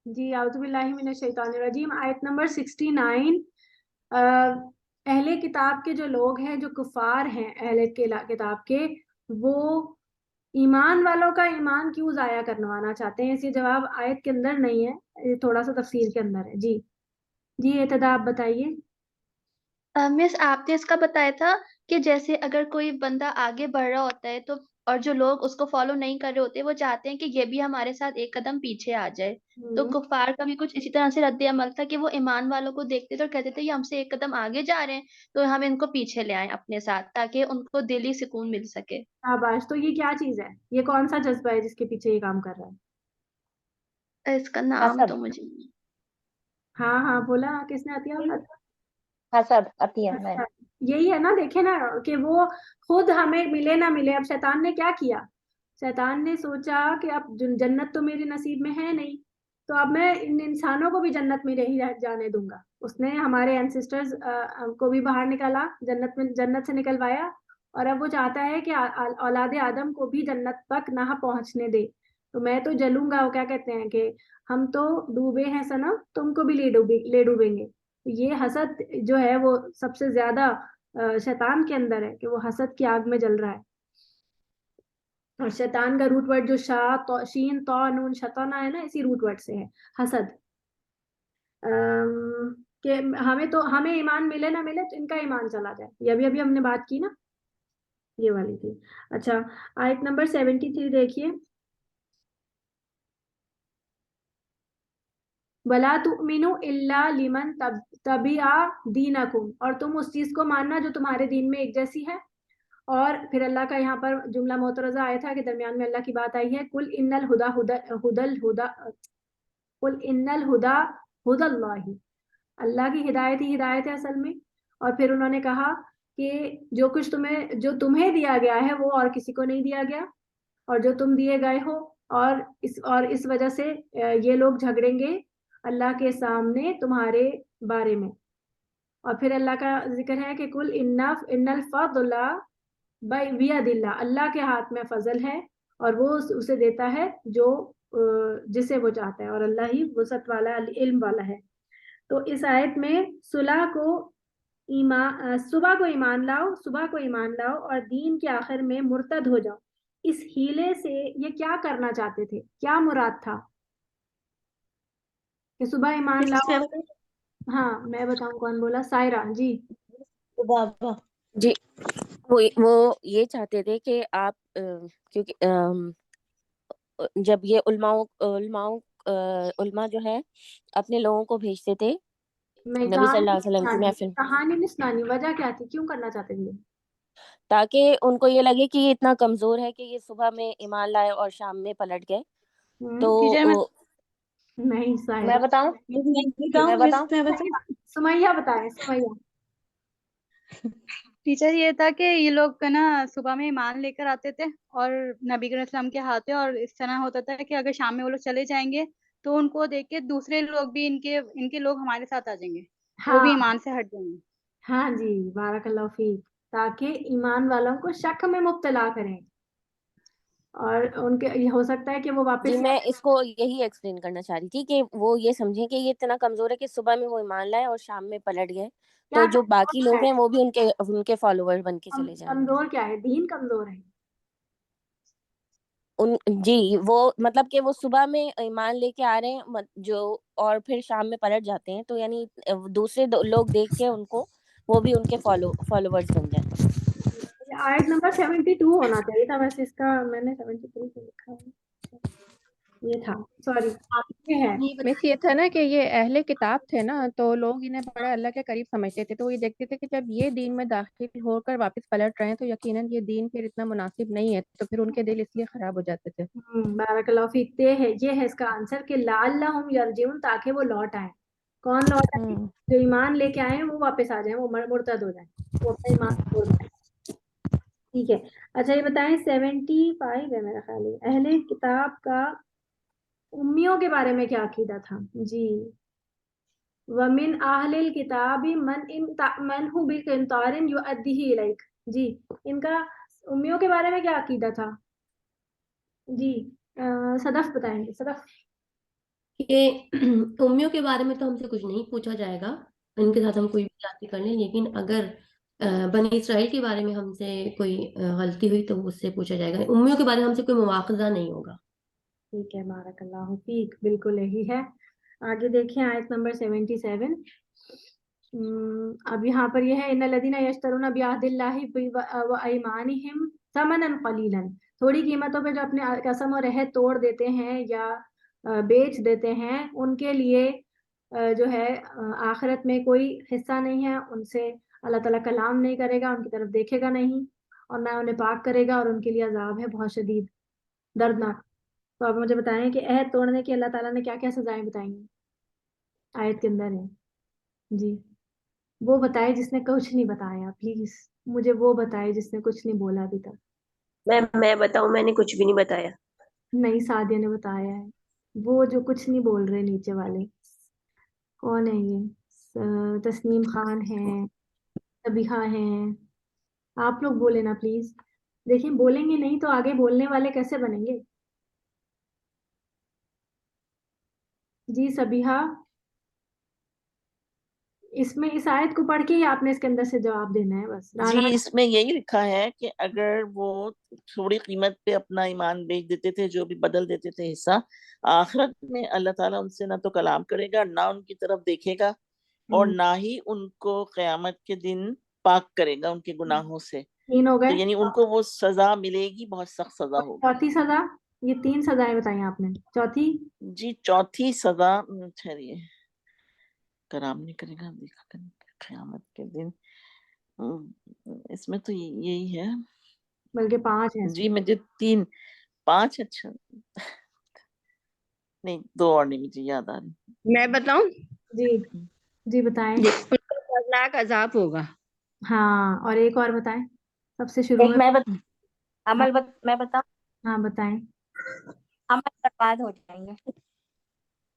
जी, औज़ुबिल्लाहि मिनश शैतानिर रजीम। आयत नंबर 69। अहले किताब के जो लोग हैं, जो कुफ़ार हैं अहले किताब के, वो ईमान वालों का ईमान क्यों ज़ाया करवाना चाहते हैं? इसका जवाब आयत के अंदर नहीं है, ये थोड़ा-सा तफ़सीर के अंदर है। जी, एतदा आप बताइए। मिस आपने इसका बताया था कि जैसे अगर कोई बंदा आगे बढ़ रहा होता है तो और जो लोग उसको फॉलो नहीं कर रहे होते वो चाहते हैं कि ये भी हमारे साथ एक कदम पीछे आ जाए। तो हुँ। कुफ़ार का भी कुछ इसी तरह से रद्द अमल था कि वो ईमान वालों को देखते थे और कहते थे ये हमसे एक कदम आगे जा रहे हैं, तो हम इनको पीछे ले आएँ अपने साथ ताकि उनको दिली सुकून मिल सके। शाबाश! तो ये क्या चीज़ है? ये कौन-सा जज़्बा है जिसके पीछे ये काम कर रहा है? इसका नाम तो हसद। मुझे हाँ, हाँ, बोला किसने? अतिया? हसद अतिया मैं। अच्छा, यही है ना, देखे ना कि वो खुद हमें मिले ना मिले, अब शैतान ने क्या किया? शैतान ने सोचा कि अब जन्नत तो मेरे नसीब में है नहीं, तो अब मैं इन इंसानों को भी जन्नत में नहीं जाने दूंगा। उसने हमारे एंसेस्टर्स को भी बाहर निकाला, जन्नत से निकलवाया, और अब वो चाहता है कि औलाद आदम को भी जन्नत तक ना पहुंचने दे। तो मैं तो जलूंगा, वो क्या कहते हैं कि हम तो डूबे हैं सनम, तुमको भी ले डूबेंगे। ये हसद जो है वो सबसे ज्यादा शैतान के अंदर है, कि वो हसद की आग में जल रहा है। और शैतान का रूट वर्ड जो शीन तो नून शताना है ना, इसी रूट वर्ड से है हसद। कि हमें ईमान मिले ना मिले, तो इनका ईमान चला जाए। ये अभी अभी हमने बात की ना, ये वाली थी। अच्छा, आयत नंबर 73 देखिए। वला तुमिनु इल्ला लिमन तबिआ दीनकुम, और तुम उस चीज को मानना जो तुम्हारे दीन में एक जैसी है। और फिर अल्लाह का यहाँ पर जुमला मोतरज़ा आया था कि दरमियान में अल्लाह की बात आई है, कुल इन्नल हुदा हुदा हुदल हुदा कुल इन्नल हुदा हुदल्लाहि, अल्लाह की हिदायत ही हिदायत है असल में। और फिर उन्होंने कहा कि जो तुम्हें दिया गया है वो और किसी को नहीं दिया गया, और जो तुम दिए गए हो, और इस वजह से ये लोग झगड़ेंगे अल्लाह के सामने तुम्हारे बारे में। और फिर अल्लाह का जिक्र है कि कुल इन्नल फदला बियदिल्लाह, अल्लाह के हाथ में फजल है, और वो उसे देता है जो जिसे वो चाहता है, और अल्लाह ही वसअत वाला इल्म वाला है। तो इस आयत में सुबह को ईमान लाओ और दीन के आखिर में मुर्तद हो जाओ। इस हीले से ये क्या करना चाहते थे? क्या मुराद था कि सुबह ईमान फिर लाओ? से हाँ, मैं बताऊं कौन बोला? सायरा जी। बाबा। जी, वो ये चाहते थे कि आप क्योंकि जब ये उल्मा जो है अपने लोगों को भेजते थे नहीं, नबी सल्लल्लाहु अलैहि वसल्लम की महफिल, कहानी नहीं सुनानी, वजह क्या थी, क्यों करना चाहते थे? ताकि उनको ये लगे कि ये इतना कमजोर है कि ये सुबह में ईमान लाए और शाम में पलट गए। तो टीचर मैं नहीं, मैं सायरा। बताऊं। मैं बताऊं। सुमैया बताए, सुमैया। टीचर ये था कि ये लोग का ना सुबह में ईमान लेकर आते थे और नबी करीम सल्लल्लाहु अलैहि वसल्लम के हाथ है, और इस तरह होता था कि अगर शाम में वो लोग चले जाएंगे तो उनको देख के दूसरे लोग भी इनके लोग हमारे साथ आ जाएंगे, वो भी हाँ, ईमान से हट जाएंगे। हाँ जी, बारकल्लाहु फीक। ताकि ईमान वालों को शक में मुब्तला करें, और उनके ये हो सकता है कि वो जी, वापस। मैं इसको यही एक्सप्लेन करना चाह रही थी कि वो ये समझें कि ये इतना कमजोर है कि सुबह में वो ईमान लाए और शाम में पलट गए, क्या तो जो बाकी कमजोर लोग है? हैं वो भी उनके उनके फॉलोअर बन के चले जाएंगे। कमजोर क्या है? दीन कमजोर है। उन जी, वो मतलब कि वो सुबह में ईमान लेके आ रहे हैं जो, और फिर शाम में पलट जाते हैं, तो यानी दूसरे लोग देख के उनको वो भी उनके फॉलोवर्स बन जाए। आयत नंबर 72 होना चाहिए था वैसे, इसका मैंने 73 से लिखा है। ये था, सॉरी। ये है। मिस ये था ना कि ये अहले किताब थे ना, तो लोग इन्हें बड़ा अल्लाह के करीब समझते थे, तो ये देखते थे कि जब ये दीन में दाखिल होकर वापस पलट रहे हैं तो यकीनन ये दीन फिर इतना मुनासिब नहीं है, तो फिर उनके दिल इसलिए खराब हो जाते थे। बारकल्लाहु फीक। ये है इसका आंसर कि लाअल्लहुम यरजिऊन, ताकि वो लौट आए। कौन लौट आए? जो ईमान लेके आए हैं वो वापस आ जाए, वो मुर्तद हो जाए, वो अपना ईमान छोड़ दें। ठीक है। अच्छा, ये बताएं, 75 है मेरा ख्याल है, अहले किताब का उम्मियों के बारे में क्या अकीदा था? जी। वमिन अहलिल किताबी मन हु बिकिंतारिन युअद्दिही इलैक। जी, इनका उम्मियों के बारे में क्या अकीदा था? जी, सदफ बताएंगे, सदफ। कि उम्मियों के बारे में तो हमसे कुछ नहीं पूछा जाएगा, इनके साथ हम कोई भी जाति कर लें, लेकिन अगर बनी इसराइल के बारे में हमसे कोई गलती हुई तो उससे पूछा जाएगा। उम्मियों के बारे में हमसे कोई मुआवजा नहीं होगा। ठीक है, बारकल्लाहु फीक, बिल्कुल यही है। आगे देखिए आयत नंबर 77। अब यहाँ पर यह है, इन्नल लज़ीना यश्तरून बिअहदिल्लाहि व अयमानिहिम समनन कलीलन, थोड़ी कीमतों पे जो अपने कसम और अहद तोड़ देते हैं या बेच देते हैं, उनके लिए जो है आखिरत में कोई हिस्सा नहीं है, उनसे अल्लाह ताला कलाम नहीं करेगा, उनकी तरफ देखेगा नहीं और ना उन्हें पाक करेगा, और उनके लिए अजाब है बहुत शदीद, दर्दनाक। तो आप मुझे बताएं कि अहद तोड़ने की अल्लाह ताला ने क्या क्या सजाएं बताई हैं आयत के अंदर है जी। वो बताए जिसने कुछ नहीं बताया, प्लीज मुझे वो बताए जिसने कुछ नहीं बोला अभी तक। मैं बताऊं, मैंने कुछ भी नहीं बताया। नहीं, सादिया ने बताया है। वो जो कुछ नहीं बोल रहे नीचे वाले, कौन है ये? तस्नीम खान है, तबीहा है, आप लोग बोले ना प्लीज। देखिए बोलेंगे नहीं तो आगे बोलने वाले कैसे बनेंगे? जी सबिहा, इसमें इस आयत को पढ़ के ही आपने इसके अंदर से जवाब देना है बस। जी, राना, इसमें यही लिखा है कि अगर वो थोड़ी कीमत पे अपना ईमान बेच देते थे, जो भी बदल देते थे हिस्सा, आखिरत में अल्लाह ताला उनसे ना तो कलाम करेगा, ना उनकी तरफ देखेगा, और ना ही उनको क़यामत के दिन पाक करेगा उनके गुनाहों से। 3 हो तो गए। यानी उनको वो सजा मिलेगी, बहुत सख्त सजा होगी। चौथी सजा, ये 3 सजाएं बताई आपने, चौथी? जी, चौथी सजा ठहरिए, कलाम नहीं करेगा, देखा क़यामत के दिन, इसमें तो यही है। बल्कि 5 है जी, मुझे 3 5 अच्छा नहीं, 2 और नहीं मुझे याद आ रही। मैं बताऊं? जी जी बताएं। उनका दर्दनाक अजाब होगा। हाँ, और एक और बताएं सबसे शुरू एक में। मैं हाँ, मैं बताऊं, हाँ बताएं। अमल बर्बाद हो जाएंगे।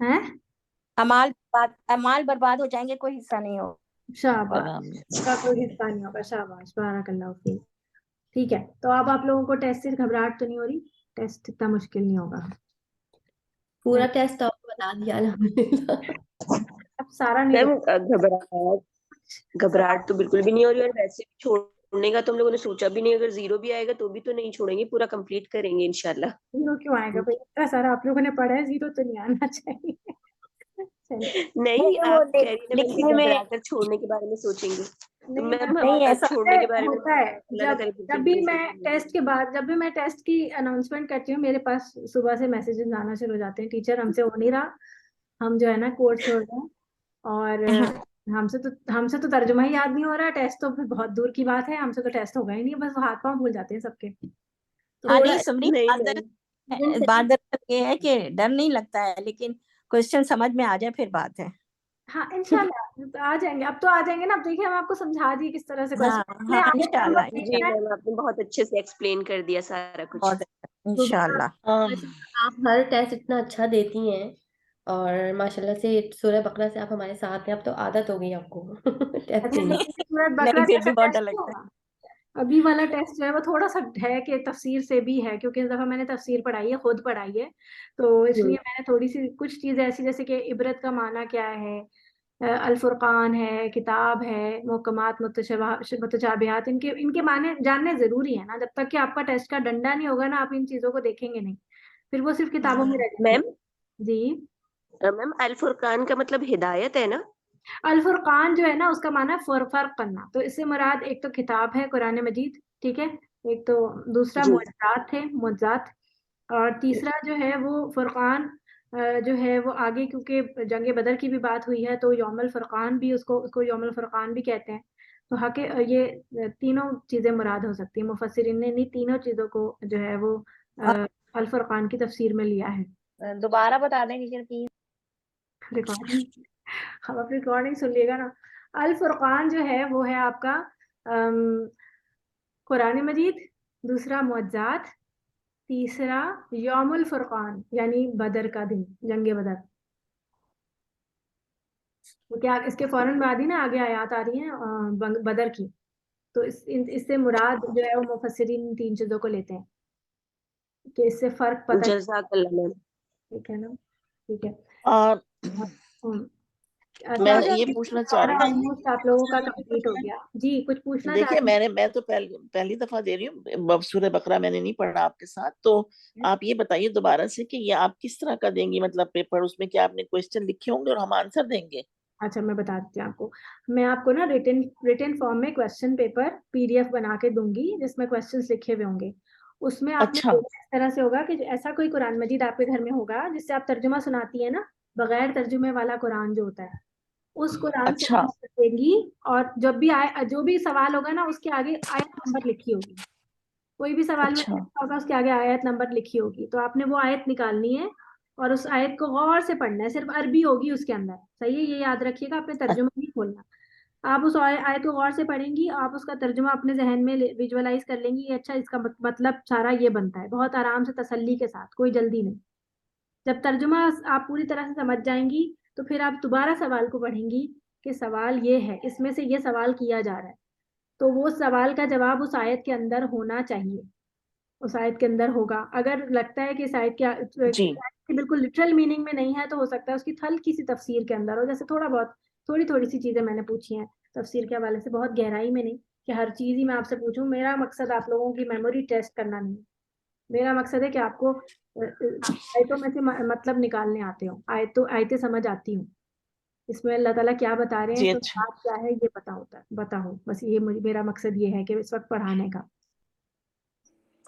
हैं? अमाल बर्बाद हो जाएंगे, कोई हिस्सा नहीं होगा। शाबाश, इसका कोई हिस्सा नहीं होगा, शाबाश, बारकल्लाहु फीक। ठीक है, तो अब आप लोगों को टेस्ट से घबराहट तो नहीं हो रही? टेस्ट इतना मुश्किल नहीं होगा। पूरा टेस्ट आपको बता दिया अल्हम्दुलिल्लाह। अब सारा नहीं मैम बता- घबराहट तो बिल्कुल भी नहीं हो रही, और वैसे भी छोड़ने का तो हम लोगों ने सोचा भी नहीं। अगर 0 भी आएगा तो भी तो नहीं छोड़ेंगे, पूरा कंप्लीट करेंगे इंशाल्लाह। 0 क्यों आएगा भाई? इतना सारा आप लोगों ने पढ़ा है, 0 तो नहीं आना चाहिए। चलिए, नहीं, वो आप कह रही है ना मैम कि लिखने में घबराकर छोड़ने के बारे में सोचेंगे, तो नहीं मैम नहीं, हम ऐसा छोड़ने के बारे में होता है। अल्लाह ना करे जब भी बिल्कुल मैं सोचेंगे। टेस्ट के बाद, जब भी मैं टेस्ट की अनाउंसमेंट करती हूँ, मेरे पास सुबह से मैसेजेस आना शुरू हो जाते हैं, टीचर हमसे हो नहीं रहा, हम जो है ना कोर्स छोड़ रहे हैं, और हमसे तो तर्जुमा ही याद नहीं हो रहा, टेस्ट तो फिर बहुत दूर की बात है, हमसे तो टेस्ट होगा ही नहीं, बस वो हाथ पांव भूल जाते हैं सबके। हाँ थोड़ा नहीं समरी, नहीं बात दरअसल ये है कि डर नहीं लगता है, लेकिन क्वेश्चन समझ में आ जाए फिर बात है। हाँ इंशाल्लाह तो आ जाएंगे, अब तो आ जाएंगे ना। अब देखिए हम आपको समझा दिए किस तरह से हाँ क्वेश्चन। हाँ इंशाल्लाह जी मैम, आपने बहुत अच्छे से एक्सप्लेन कर दिया सारा कुछ। बहुत इंशाल्लाह। आप हर टेस्ट इतना अच्छा देती हैं, और माशाल्लाह से सूरह बकरा से आप हमारे साथ हैं, अब तो आदत हो गई आपको टेस्ट अच्छा, देने तो की। सूरत नहीं बकरा फिर जैसा भी बहुत डर टेस्ट लगता है। होगा। अभी वाला टेस्ट जो है वो थोड़ा सा है कि तफसीर से भी है, क्योंकि इस दफा मैंने तफसीर पढ़ाई है, खुद पढ़ाई है, तो इसलिए मैंने थोड़ी सी कुछ चीजें ऐसी, जैसे कि इबरत का माना क्या है, अल फुरकान है, किताब है, मुहकमात मुतशाबिहात, इनके इनके माने जानने जरूरी है ना। जब तक कि आपका टेस्ट का डंडा नहीं होगा ना, आप इन चीजों को देखेंगे नहीं, फिर वो सिर्फ किताबों में रह जाएंगे। मैम जी, मैम अल फुरकान का मतलब हिदायत है ना? अल फुरकान जो है ना, उसका माना है फर्क करना। तो इससे मुराद एक तो किताब है कुरान मजीद, ठीक है, एक तो दूसरा जी मुअज्जज़ात थे, मुअज्जज़ात, और तीसरा जो है वो फुरकान जो है वो आगे, क्योंकि जंग बदर की भी बात हुई है, तो यौमुल फुरकान भी उसको यौमुल फुरकान भी कहते हैं। तो हक ये तीनों चीजें मुराद हो सकती हैं। मुफस्सिरीन ने इन्हीं तीनों चीजों को जो है वो अल फुरकान की तफसीर में लिया है। दोबारा बता देंगे प्लीज। रिकॉर्डिंग, हम अपनी रिकॉर्डिंग सुन लिएगा ना। अल फुरकान जो है वो है आपका कुरान मजीद, दूसरा मुअज्जज़ात, तीसरा यौमुल फुरकान यानी बदर का दिन, जंग बदर। तो क्या इसके फौरन बाद ही ना आगे आयत आ रही है बदर की, तो इससे मुराद जो है वो मुफस्सिरीन तीन चीजों को लेते हैं कि इससे फर्क पता। जज़ाकल्लाह मैम। ठीक है ना, ठीक है। और मैं अच्छा, ये पूछना चाह रही थी, ऑलमोस्ट आप लोगों का कंप्लीट हो गया जी, कुछ पूछना चाह देखिए रही मैं तो पहली दफा दे रही हूँ, सूरह बकरा मैंने नहीं पढ़ा आपके साथ, तो हैं? आप ये बताइए दोबारा से कि ये आप किस तरह का देंगी, मतलब पेपर, उसमें क्या आपने क्वेश्चन लिखे होंगे और हम आंसर देंगे? अच्छा, मैं बता देती हूँ आपको। मैं आपको ना रिटन फॉर्म में क्वेश्चन पेपर पीडीएफ बना के दूंगी, जिसमें क्वेश्चंस लिखे हुए होंगे। उसमें आपने अच्छा देना इस तरह से होगा कि ऐसा कोई कुरान मजीद आपके घर में होगा जिससे आप तर्जुमा सुनाती है ना, बगैर तर्जुमे वाला कुरान जो होता है, उस कुरान से अच्छा आप देंगी। और जब भी आए, जो भी सवाल होगा ना, उसके आगे आयत नंबर लिखी होगी। कोई भी सवाल में अच्छा लिखा होगा, उसके आगे आयत नंबर लिखी होगी, तो आपने वो आयत निकालनी है और उस आयत को गौर से पढ़ना है। सिर्फ अरबी होगी उसके अंदर, सही है, ये याद रखिएगा, आपने तर्जुमा नहीं खोलना। आप उस आयत को गौर से पढ़ेंगी, आप उसका तर्जुमा अपने जहन में विजुअलाइज कर लेंगी। ये अच्छा, इसका मतलब सारा ये बनता है, बहुत आराम से तसल्ली के साथ, कोई जल्दी नहीं। जब तर्जुमा आप पूरी तरह से समझ जाएंगी, तो फिर आप दोबारा सवाल को पढ़ेंगी कि सवाल ये है, इसमें से ये सवाल किया जा रहा है, तो वो सवाल का जवाब उस आयत के अंदर होना चाहिए, उस आयत के अंदर होगा। अगर लगता है कि इस आयत जी की बिल्कुल लिटरल मीनिंग में नहीं है, तो हो सकता है उसकी हल्की सी तफसीर के अंदर हो, जैसे थोड़ा बहुत, थोड़ी थोड़ी सी चीजें मैंने पूछी हैं तफसीर के हवाले से, बहुत गहराई में नहीं कि हर चीज ही मैं आपसे पूछूं। मेरा मकसद आप लोगों की मेमोरी टेस्ट करना नहीं है, मेरा मकसद है कि आपको आयतों में से मतलब निकालने आते हो, आयतें समझ आती हूँ, इसमें अल्लाह ताला क्या बता रहे हैं, जी तो अच्छा, बात क्या है, ये पता होता है, बताओ बस। ये मेरा मकसद ये है कि इस वक्त पढ़ाने का।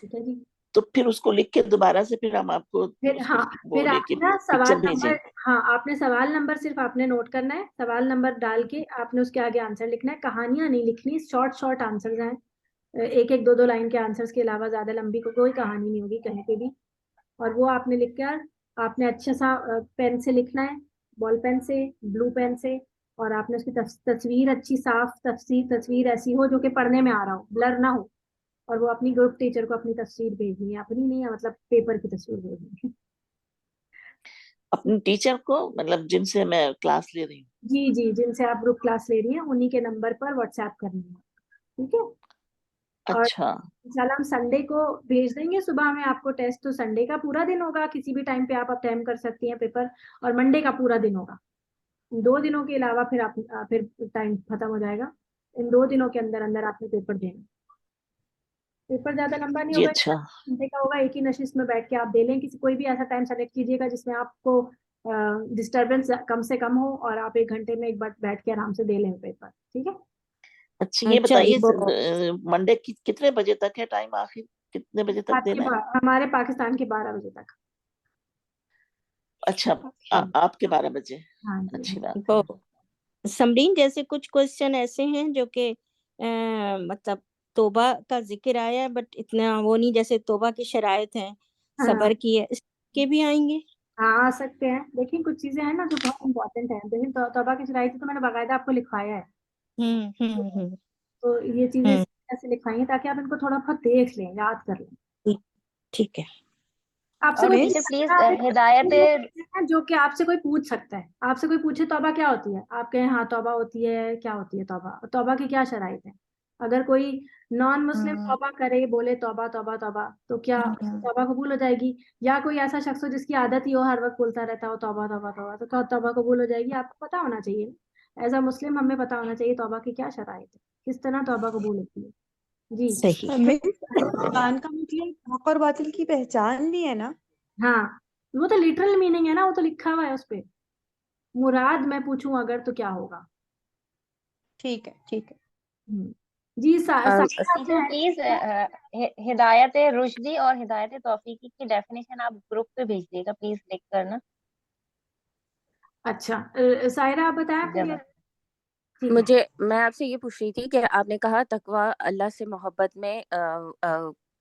ठीक है जी। तो फिर उसको लिख के दोबारा से फिर हम आपको फिर उसकी हाँ, वो फिर लेके आपने ना सवाल पिक्चर भेजें? नंबर, हाँ, आपने सवाल नंबर सिर्फ आपने नोट करना है, सवाल नंबर डाल के आपने उसके आगे आंसर लिखना है। कहानियां नहीं लिखनी, शॉर्ट शॉर्ट आंसर्स हैं, एक एक दो दो लाइन के आंसर्स के अलावा ज्यादा लंबी कोई कहानी नहीं होगी कहीं पे भी। और वो आपने लिख कर, आपने अच्छा सा पेन से लिखना है, बॉल पेन से, ब्लू पेन से। और आपने उसकी तस्वीर अच्छी साफ तस्वीर ऐसी हो जो कि पढ़ने में आ रहा हो, ब्लर ना हो। और वो अपनी ग्रुप टीचर को अपनी तस्वीर भेजनी है, अपनी नहीं है, मतलब पेपर की तस्वीर भेजनी है। अपने टीचर को, मतलब जिनसे मैं क्लास ले रही हूँ? जी जी, जिनसे आप ग्रुप क्लास ले रही हैं उन्हीं के नंबर पर व्हाट्सएप करनी है, ठीक है। और अच्छा इंशाल्लाह हम संडे को भेज देंगे सुबह में आपको टेस्ट, तो संडे का पूरा दिन होगा, किसी भी टाइम पे आप अटेम्प्ट कर सकती हैं पेपर। और मंडे का पूरा दिन होगा। 2 दिनों के अलावा फिर आप फिर टाइम खत्म हो जाएगा। इन 2 दिनों के अंदर अंदर आपने पेपर देना। पेपर ज्यादा लंबा नहीं जी होगा, अच्छा, घंटे का होगा, एक ही नशिस्त में बैठ के आप दे लें। किसी कोई भी ऐसा टाइम सेलेक्ट कीजिएगा जिसमें आपको डिस्टरबेंस कम से कम हो, और आप 1 घंटे में एक बार बैठ के आराम से दे लें पेपर, ठीक है। अच्छा ये अच्छा बताइए वो मंडे कितने बजे तक है टाइम, आखिर कितने बजे तक देना है? हमारे पाकिस्तान के 12 बजे तक। अच्छा आपके 12 बजे, हाँ जी, अच्छी बात है। वो समरीन, जैसे कुछ क्वेश्चन ऐसे हैं जो कि मतलब तौबा का जिक्र आया है, बट इतना वो नहीं, जैसे तौबा की शराइत है, हाँ सबर की है, इसके भी आएंगे? हाँ, आ सकते हैं। लेकिन कुछ चीजें हैं ना जो बहुत इंपॉर्टेंट है, लेकिन तौबा की शराइत तो मैंने बाकायदा आपको लिखवाया है। हम्म। तो ये चीजें हम्म, ऐसे लिखवाई हैं ताकि आप इनको थोड़ा बहुत देख लें, याद कर लें। ठीक ठीक है। आपसे और कोई टीचर मिस प्लीज आप एक हिदायत है जो कि आपसे कोई पूछ सकता है, आपसे कोई पूछे तौबा क्या होती है, आप कहें हाँ तौबा होती है, क्या होती है तौबा, तौबा की क्या शराइत है। अगर कोई नॉन मुस्लिम तौबा करे, बोले तौबा तौबा तौबा, तो क्या उसकी तौबा कबूल हो जाएगी? या कोई ऐसा शख्स हो जिसकी आदत ही हो हर वक्त बोलता रहता हो तौबा तौबा तौबा, तो क्या तौबा कबूल हो जाएगी? आपको पता होना चाहिए, एज अ मुस्लिम हमें पता होना चाहिए तौबा की क्या शराइत है, किस तरह तौबा कबूल होती है। जी। सही। हमें ईमान का मतलब हक और बातिल की पहचान भी है ना। हाँ, वो तो लिटरल मीनिंग है ना, वो तो लिखा हुआ है उस पे। मुराद मैं पूछूं अगर तो क्या होगा? ठीक है ठीक है। जी, आपने टीचर प्लीज हिदायत रुश्दी और हिदायत तौफीकी की डेफिनेशन आप ग्रुप पे भेज दिएगा प्लीज, लिख कर ना। अच्छा, सायरा आप बताएं आपको क्या? ठीक है। मैं आपसे ये पूछ रही थी कि आपने कहा तकवा अल्लाह से मोहब्बत में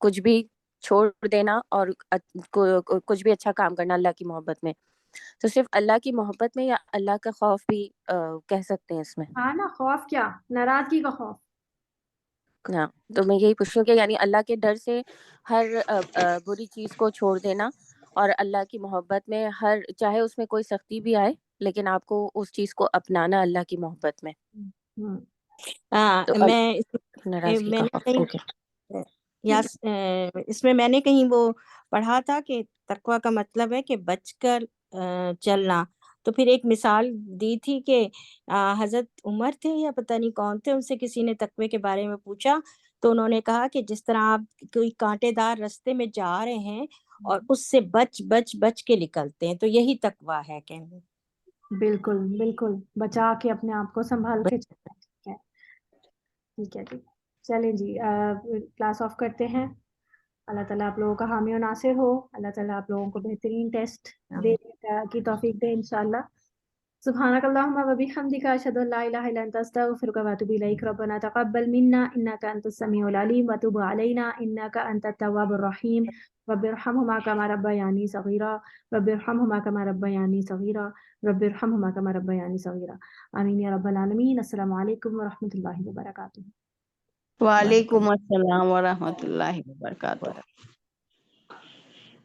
कुछ भी छोड़ देना और कुछ भी अच्छा काम करना अल्लाह की मोहब्बत में, तो सिर्फ अल्लाह की मोहब्बत में या अल्लाह का खौफ भी कह सकते हैं इसमें? हाँ ना, खौफ क्या, नाराजगी का खौफ। हाँ, तो मैं यही पूछ रही हूँ कि यानी अल्लाह के डर से हर बुरी चीज को छोड़ देना, और अल्लाह की मोहब्बत में हर, चाहे उसमें कोई सख्ती भी आए, लेकिन आपको उस चीज को अपनाना अल्लाह की मोहब्बत में। हम्म। तो नाराजगी का मैंने खौफ, कहीं ओके। या इसमें मैंने कहीं वो पढ़ा था कि तकवा का मतलब है कि बचकर चलना, तो फिर एक मिसाल दी थी कि हजरत उमर थे या पता नहीं कौन थे, उनसे किसी ने तकवे के बारे में पूछा, तो उन्होंने कहा कि जिस तरह आप कोई कांटेदार रास्ते में जा रहे हैं और उससे बच बच बच के निकलते हैं, तो यही तकवा है कहने। बिल्कुल बिल्कुल, बचा के अपने आप को संभाल के चलना है। ठीक है ठीक है जी, चलें जी, क्लास ऑफ करते हैं। अल्लाह ताला आप लोगों का हामी और नासिर हो। अल्लाह ताला आप लोगों को बेहतरीन टेस्ट देने की तौफीक दे इंशाल्लाह। सुब्हानकल्लाहुम्मा व बिहम्दिका अशहदु अन ला इलाहा इल्ला अंता अस्तगफिरुका व अतूबु इलैक। रब्बना तक़ब्बल मिन्ना इन्नका अंतस समीउल अलीम व तुब अलैना इन्नका अंतत तव्वाबुर रहीम। रब्बिरहमहुमा कमा रब्बयानी सगीरा रब्बिरहमहुमा कमा रब्बयानी सगीरा रब्बिरहमहुमा कमा रब्बयानी सगीरा। आमीन या रब्बल आलमीन। अस्सलामु अलैकुम व रहमतुल्लाहि व बरकातुहू। वालेकुम अस्सलाम व रहमतुल्लाहि व बरकातुहू।